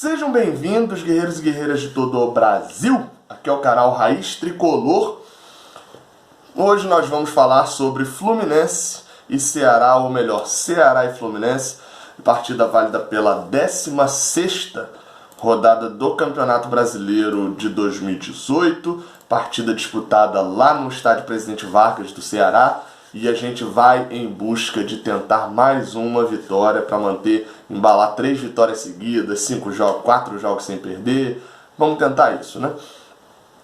Sejam bem-vindos, guerreiros e guerreiras de todo o Brasil. Aqui é o canal Raiz Tricolor. Hoje nós vamos falar sobre Fluminense e Ceará, ou melhor, Ceará e Fluminense, partida válida pela 16ª rodada do Campeonato Brasileiro de 2018, partida disputada lá no estádio Presidente Vargas do Ceará, e a gente vai em busca de tentar mais uma vitória para embalar 3 vitórias seguidas, 5 jogos, 4 jogos sem perder. Vamos tentar isso, né?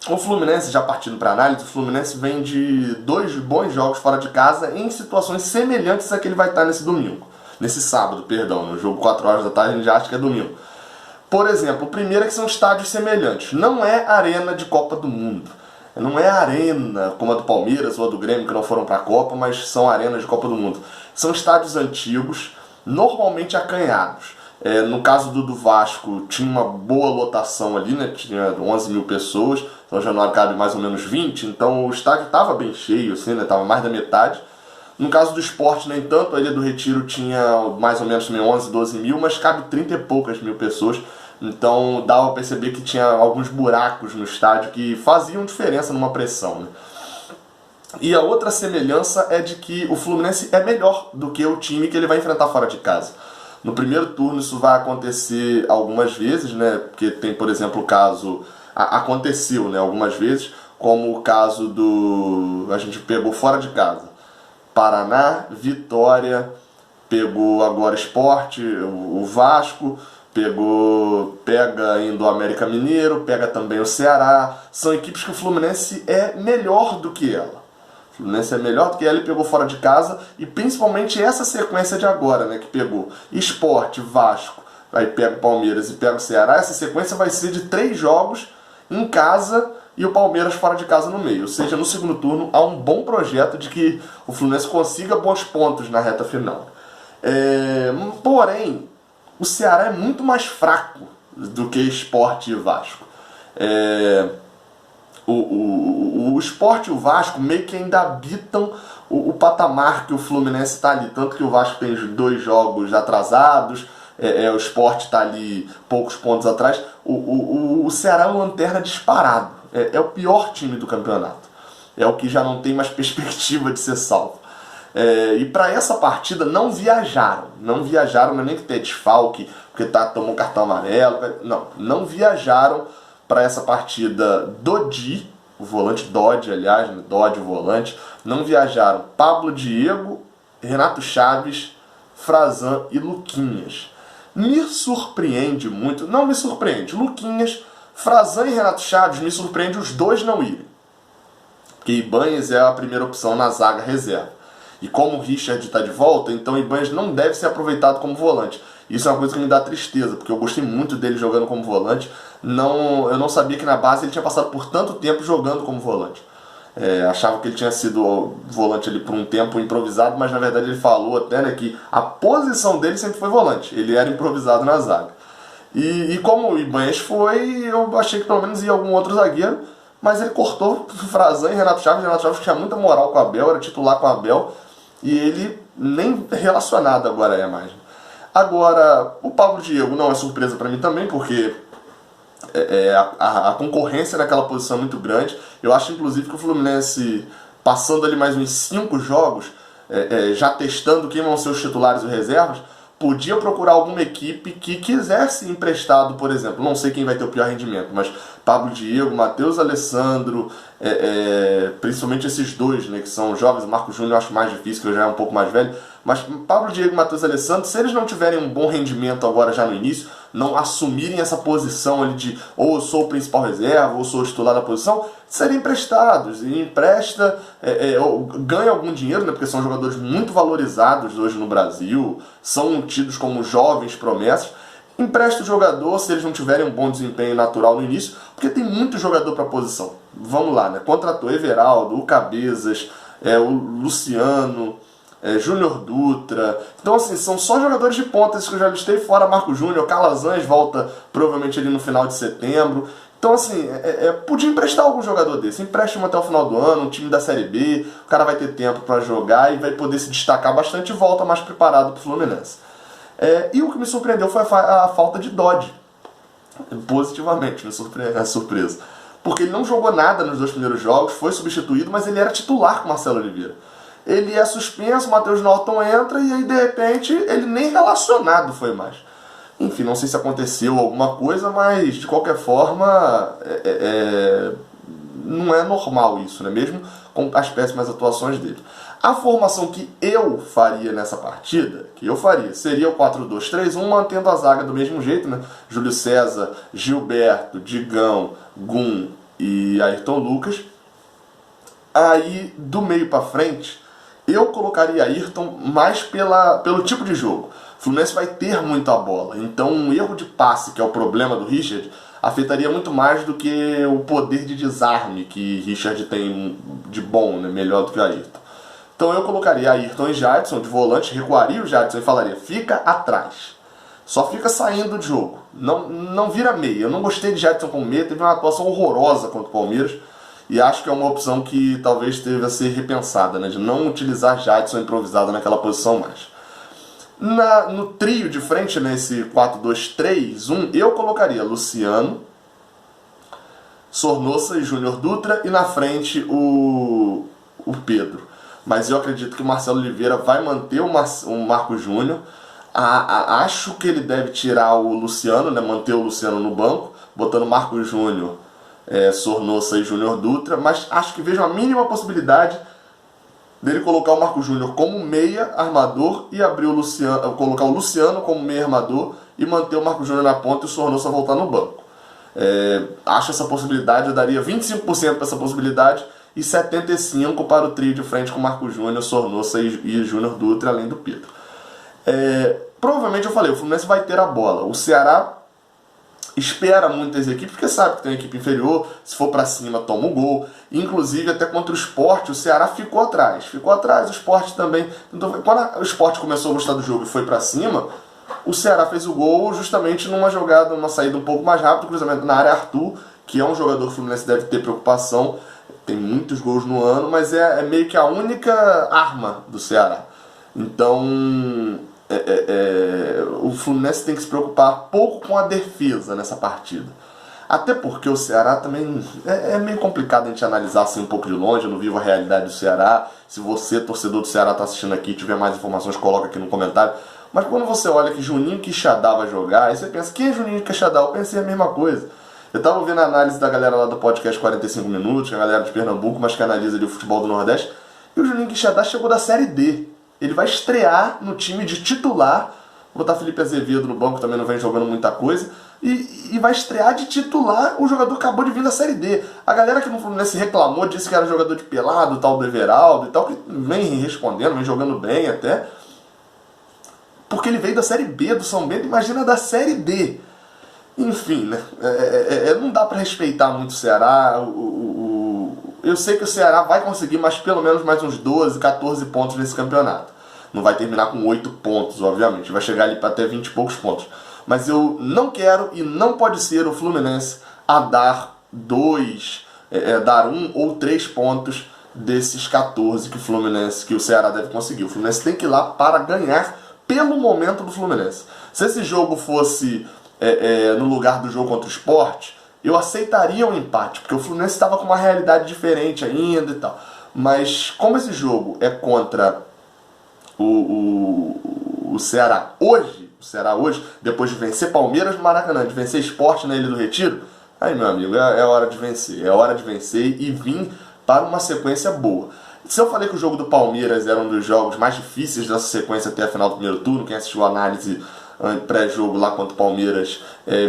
O Fluminense, já partindo para análise, o Fluminense vem de 2 bons jogos fora de casa em situações semelhantes a que ele vai estar nesse sábado, perdão, no jogo 4 horas da tarde, a gente já acha que é domingo. Por exemplo, o primeiro é que são estádios semelhantes, não é arena de Copa do Mundo. Não é arena como a do Palmeiras ou a do Grêmio, que não foram para a Copa, mas são arenas de Copa do Mundo. São estádios antigos, normalmente acanhados. No caso do Vasco, tinha uma boa lotação ali, né? Tinha 11 mil pessoas, São Januário cabe mais ou menos 20, então o estádio estava bem cheio, assim, né? Estava mais da metade. No caso do Sport, nem tanto, a Ilha do Retiro tinha mais ou menos 11, 12 mil, mas cabe 30 e poucas mil pessoas. Então dava para perceber que tinha alguns buracos no estádio que faziam diferença numa pressão, né? E a outra semelhança é de que o Fluminense é melhor do que o time que ele vai enfrentar fora de casa. No primeiro turno isso vai acontecer algumas vezes, né? Porque tem, por exemplo, o caso... Aconteceu, né? Algumas vezes, como o caso do... A gente pegou fora de casa Paraná, Vitória, pegou agora Sport, o Vasco... pega ainda o América Mineiro, pega também o Ceará. São equipes que o Fluminense é melhor do que ela. O Fluminense é melhor do que ela e pegou fora de casa. E principalmente essa sequência de agora, né, que pegou Sport, Vasco, aí pega o Palmeiras e pega o Ceará. Essa sequência vai ser de 3 jogos em casa e o Palmeiras fora de casa no meio. Ou seja, no segundo turno há um bom projeto de que o Fluminense consiga bons pontos na reta final. Porém, o Ceará é muito mais fraco do que Sport e Vasco. O Sport e o Vasco meio que ainda habitam o patamar que o Fluminense está ali. Tanto que o Vasco tem 2 jogos atrasados, o Sport está ali poucos pontos atrás. O Ceará é uma lanterna disparado. É o pior time do campeonato. É o que já não tem mais perspectiva de ser salvo. E para essa partida não viajaram, não é nem que ter desfalque, porque tomou cartão amarelo, não viajaram para essa partida. Dodi, o volante Dodge, aliás, né? Dodge, o volante, não viajaram Pablo Diego, Renato Chaves, Frazan e Luquinhas. Me surpreende muito, não me surpreende, Luquinhas, Frazan e Renato Chaves, me surpreende os dois não irem, porque Ibanez é a primeira opção na zaga reserva. E como o Richard está de volta, então o Ibanez não deve ser aproveitado como volante. Isso é uma coisa que me dá tristeza, porque eu gostei muito dele jogando como volante. Eu não sabia que na base ele tinha passado por tanto tempo jogando como volante. Achava que ele tinha sido volante ali por um tempo improvisado, mas na verdade ele falou até, né, que a posição dele sempre foi volante. Ele era improvisado na zaga. E como o Ibanez foi, eu achei que pelo menos ia algum outro zagueiro, mas ele cortou Frazan e Renato Chaves. Renato Chaves tinha muita moral com o Abel, era titular com o Abel, e ele nem relacionado agora é mais. Agora, o Pablo Diego não é surpresa para mim também, porque a concorrência naquela posição é muito grande. Eu acho inclusive que o Fluminense, passando ali mais uns 5 jogos, já testando quem vão ser os titulares e os reservas, podia procurar alguma equipe que quisesse emprestado, por exemplo, não sei quem vai ter o pior rendimento, mas Pablo Diego, Matheus Alessandro, principalmente esses dois, né, que são jovens. O Marcos Júnior eu acho mais difícil, que eu já é um pouco mais velho, mas Pablo Diego e Matheus Alessandro, se eles não tiverem um bom rendimento agora já no início, não assumirem essa posição ali de ou eu sou o principal reserva, ou sou o titular da posição, serem emprestados. E empresta, ganha algum dinheiro, né, porque são jogadores muito valorizados hoje no Brasil, são tidos como jovens promessas. Empresta o jogador se eles não tiverem um bom desempenho natural no início, porque tem muito jogador para a posição. Vamos lá, né? Contratou Everaldo, o Cabezas, o Luciano, Júnior Dutra. Então, assim, são só jogadores de ponta, esses que eu já listei, fora Marco Júnior. Calazans volta provavelmente ali no final de setembro. Então, assim, podia emprestar algum jogador desse. Empréstimo até o final do ano, um time da Série B, o cara vai ter tempo para jogar e vai poder se destacar bastante e volta mais preparado para o Fluminense. E o que me surpreendeu foi a falta de Dodge. Positivamente, é surpresa. Porque ele não jogou nada nos 2 primeiros jogos, foi substituído, mas ele era titular com o Marcelo Oliveira. Ele é suspenso, o Matheus Norton entra e aí de repente ele nem relacionado foi mais. Enfim, não sei se aconteceu alguma coisa, mas de qualquer forma não é normal isso, né? Mesmo com as péssimas atuações dele. A formação que eu faria nessa partida, seria o 4-2-3-1, mantendo a zaga do mesmo jeito, né? Júlio César, Gilberto, Digão, Gum e Ayrton Lucas. Aí, do meio para frente, eu colocaria Ayrton mais pelo tipo de jogo. O Fluminense vai ter muita bola, então um erro de passe, que é o problema do Richard, afetaria muito mais do que o poder de desarme que Richard tem de bom, né? Melhor do que o Ayrton. Então eu colocaria Ayrton e Jadson de volante, recuaria o Jadson e falaria, fica atrás. Só fica saindo de jogo. Não vira meia. Eu não gostei de Jadson como meia, teve uma atuação horrorosa contra o Palmeiras. E acho que é uma opção que talvez deva ser repensada, né? De não utilizar Jadson improvisado naquela posição mais. No trio de frente, nesse 4-2-3-1, eu colocaria Luciano, Sornosa e Júnior Dutra, e na frente o Pedro. Mas eu acredito que o Marcelo Oliveira vai manter o Marco Júnior. Acho que ele deve tirar o Luciano, né, manter o Luciano no banco, botando Marco Júnior, Sornosa e Júnior Dutra. Mas acho que vejo a mínima possibilidade dele colocar o Marco Júnior como meia armador e abrir colocar o Luciano como meia armador e manter o Marco Júnior na ponta e o Sornosa voltar no banco. Acho essa possibilidade, eu daria 25% para essa possibilidade e 75% para o trio de frente com Marco Júnior, Sornosa e Júnior Dutra, além do Pedro. Provavelmente eu falei, o Fluminense vai ter a bola. O Ceará espera muitas equipes, porque sabe que tem uma equipe inferior, se for para cima toma o gol. Inclusive até contra o Sport, o Ceará ficou atrás, o Sport também. Então, quando o Sport começou a gostar do jogo e foi para cima, o Ceará fez o gol justamente numa jogada, uma saída um pouco mais rápida, cruzamento na área. Arthur, que é um jogador que o Fluminense deve ter preocupação, tem muitos gols no ano, mas é meio que a única arma do Ceará. Então o Fluminense tem que se preocupar pouco com a defesa nessa partida. Até porque o Ceará também é meio complicado a gente analisar assim um pouco de longe. Eu não vivo a realidade do Ceará. Se você, torcedor do Ceará, está assistindo aqui e tiver mais informações, coloca aqui no comentário. Mas quando você olha que Juninho Quixadá vai jogar, aí você pensa, quem é Juninho Quixadá? Eu pensei a mesma coisa. Eu estava ouvindo a análise da galera lá do podcast 45 Minutos, a galera de Pernambuco, mas que analisa ali o futebol do Nordeste, e o Juninho Quixadá chegou da Série D. Ele vai estrear no time de titular, vou botar Felipe Azevedo no banco, também não vem jogando muita coisa, e vai estrear de titular, o jogador acabou de vir da Série D. A galera que no Fluminense reclamou, disse que era jogador de pelado, tal do Everaldo e tal, que vem respondendo, vem jogando bem até, porque ele veio da Série B do São Bento, imagina da Série D. Enfim, né? Não dá pra respeitar muito o Ceará. Eu sei que o Ceará vai conseguir pelo menos mais uns 12, 14 pontos nesse campeonato. Não vai terminar com 8 pontos, obviamente. Vai chegar ali para até 20 e poucos pontos. Mas eu não quero e não pode ser o Fluminense a dar 1 ou 3 pontos desses 14 que o Ceará deve conseguir. O Fluminense tem que ir lá para ganhar pelo momento do Fluminense. Se esse jogo fosse no lugar do jogo contra o Sport, eu aceitaria um empate, porque o Fluminense estava com uma realidade diferente ainda e tal. Mas como esse jogo é contra o Ceará hoje, depois de vencer Palmeiras no Maracanã, de vencer Sport na Ilha do Retiro, aí, meu amigo, é hora de vencer. É hora de vencer e vir para uma sequência boa. Se eu falei que o jogo do Palmeiras era um dos jogos mais difíceis dessa sequência até a final do primeiro turno, quem assistiu a análise pré-jogo lá contra o Palmeiras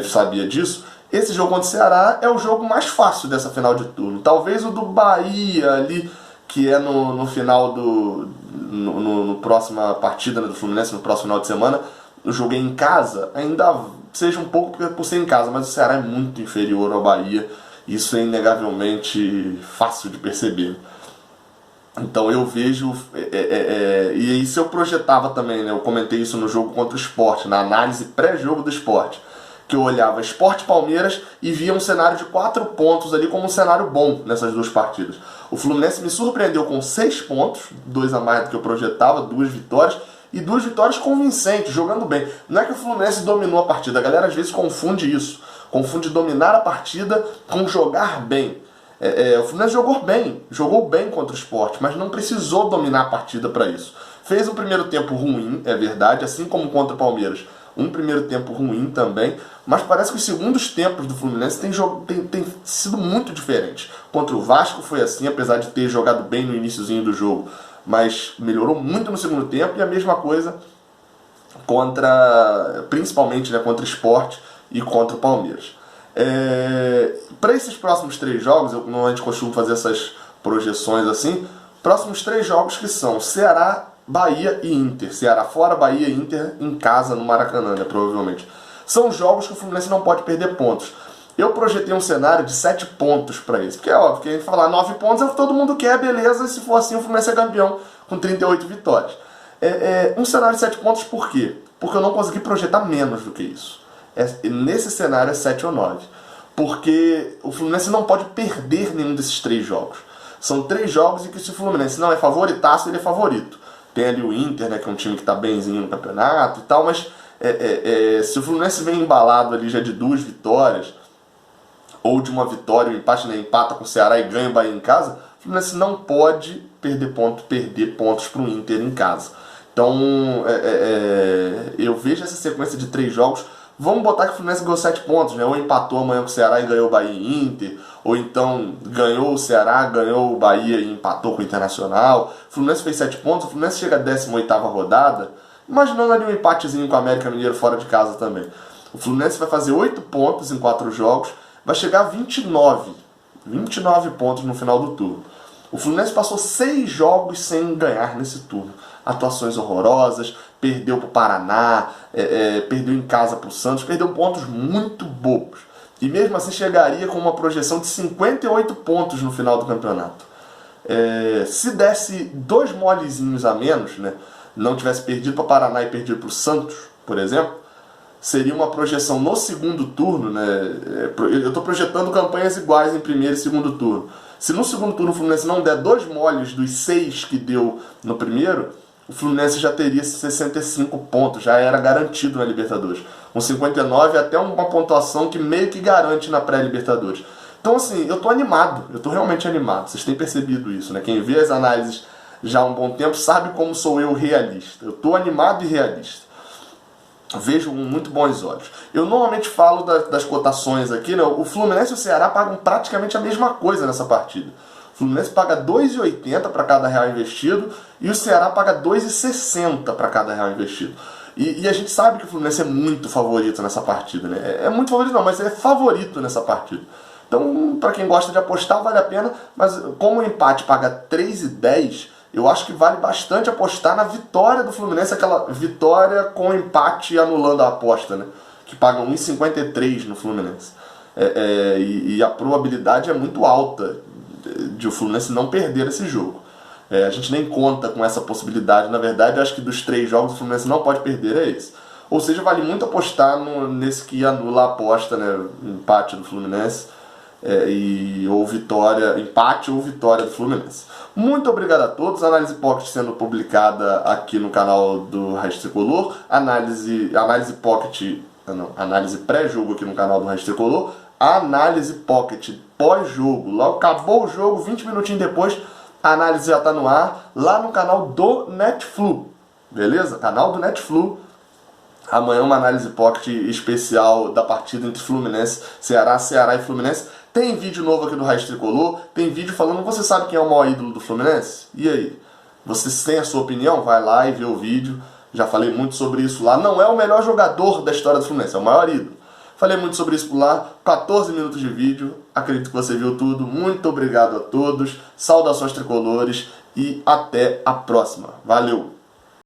sabia disso, esse jogo contra o Ceará é o jogo mais fácil dessa final de turno. Talvez o do Bahia ali, que é no final no próxima partida, né, do Fluminense, no próximo final de semana, o jogo é em casa, ainda seja um pouco por ser em casa, mas o Ceará é muito inferior ao Bahia. Isso é inegavelmente fácil de perceber. Então eu vejo, e isso eu projetava também, né? Eu comentei isso no jogo contra o Sport, na análise pré-jogo do Sport, que eu olhava Sport e Palmeiras e via um cenário de 4 pontos ali como um cenário bom nessas duas partidas. O Fluminense me surpreendeu com 6 pontos, 2 a mais do que eu projetava, 2 vitórias, e 2 vitórias convincentes, jogando bem. Não é que o Fluminense dominou a partida, a galera às vezes confunde isso. confunde dominar a partida com jogar bem. O Fluminense jogou bem contra o Sport, mas não precisou dominar a partida para isso. Fez um primeiro tempo ruim, é verdade, assim como contra o Palmeiras. Um primeiro tempo ruim também, mas parece que os segundos tempos do Fluminense tem sido muito diferentes. Contra o Vasco foi assim, apesar de ter jogado bem no iniciozinho do jogo, mas melhorou muito no segundo tempo, e a mesma coisa principalmente, né, contra o Sport e contra o Palmeiras. Para esses próximos 3 jogos, eu normalmente costumo fazer essas projeções assim, próximos 3 jogos que são Ceará, Bahia e Inter. Ceará fora, Bahia e Inter em casa no Maracanã, né, provavelmente. São jogos que o Fluminense não pode perder pontos. Eu projetei um cenário de 7 pontos para isso. Porque é óbvio que a gente falar 9 pontos é o que todo mundo quer, beleza, e se for assim o Fluminense é campeão com 38 vitórias. Um cenário de 7 pontos por quê? Porque eu não consegui projetar menos do que isso. Nesse cenário é 7 ou 9. Porque o Fluminense não pode perder nenhum desses 3 jogos. São 3 jogos em que se o Fluminense não é favoritaço, ele é favorito. Tem ali o Inter, né, que é um time que está benzinho no campeonato e tal, mas se o Fluminense vem embalado ali já de 2 vitórias, ou de uma vitória, um empate, né, empata com o Ceará e ganha o Bahia em casa, o Fluminense não pode perder pontos para o Inter em casa. Então, eu vejo essa sequência de 3 jogos. Vamos botar que o Fluminense ganhou 7 pontos, né? Ou empatou amanhã com o Ceará e ganhou o Bahia e Inter, ou então ganhou o Ceará, ganhou o Bahia e empatou com o Internacional. O Fluminense fez 7 pontos, o Fluminense chega à 18ª rodada, imaginando ali um empatezinho com o América Mineiro fora de casa também. O Fluminense vai fazer 8 pontos em 4 jogos, vai chegar a 29 pontos no final do turno. O Fluminense passou 6 jogos sem ganhar nesse turno. Atuações horrorosas, perdeu para o Paraná, perdeu em casa para o Santos, perdeu pontos muito bobos. E mesmo assim chegaria com uma projeção de 58 pontos no final do campeonato. Se desse 2 molezinhos a menos, né, não tivesse perdido para o Paraná e perdido para o Santos, por exemplo, seria uma projeção no segundo turno, né? Eu estou projetando campanhas iguais em primeiro e segundo turno. Se no segundo turno o Fluminense não der 2 moles dos 6 que deu no primeiro, o Fluminense já teria 65 pontos, já era garantido na Libertadores. Com 59 até uma pontuação que meio que garante na pré-Libertadores. Então assim, eu tô animado, eu tô realmente animado. Vocês têm percebido isso, né? Quem vê as análises já há um bom tempo sabe como sou eu realista. Eu tô animado e realista. Vejo com muito bons olhos. Eu normalmente falo das cotações aqui, né? O Fluminense e o Ceará pagam praticamente a mesma coisa nessa partida. O Fluminense paga 2,80 para cada real investido e o Ceará paga 2,60 para cada real investido. E a gente sabe que o Fluminense é muito favorito nessa partida, né? É muito favorito não, mas é favorito nessa partida. Então, para quem gosta de apostar, vale a pena, mas como o empate paga 3,10, eu acho que vale bastante apostar na vitória do Fluminense, aquela vitória com empate anulando a aposta, né? Que paga 1,53 no Fluminense. E a probabilidade é muito alta de o Fluminense não perder esse jogo. A gente nem conta com essa possibilidade. Na verdade, eu acho que dos 3 jogos o Fluminense não pode perder esse. Ou seja, vale muito apostar nesse que anula a aposta, né? Empate do Fluminense. Empate ou vitória do Fluminense. Muito obrigado a todos. Análise Pocket sendo publicada aqui no canal do Raiz Tricolor. Análise pré-jogo aqui no canal do Raiz Tricolor. Análise Pocket pós-jogo. Logo acabou o jogo, 20 minutinhos depois, a análise já está no ar, lá no canal do Netflu. Beleza? Canal do Netflu. Amanhã uma análise Pocket especial da partida entre Fluminense, Ceará e Fluminense. Tem vídeo novo aqui do Raiz Tricolor, tem vídeo falando, você sabe quem é o maior ídolo do Fluminense? E aí? Você tem a sua opinião? Vai lá e vê o vídeo. Já falei muito sobre isso lá. Não é o melhor jogador da história do Fluminense, é o maior ídolo. Falei muito sobre isso por lá, 14 minutos de vídeo, acredito que você viu tudo. Muito obrigado a todos, saudações tricolores e até a próxima. Valeu!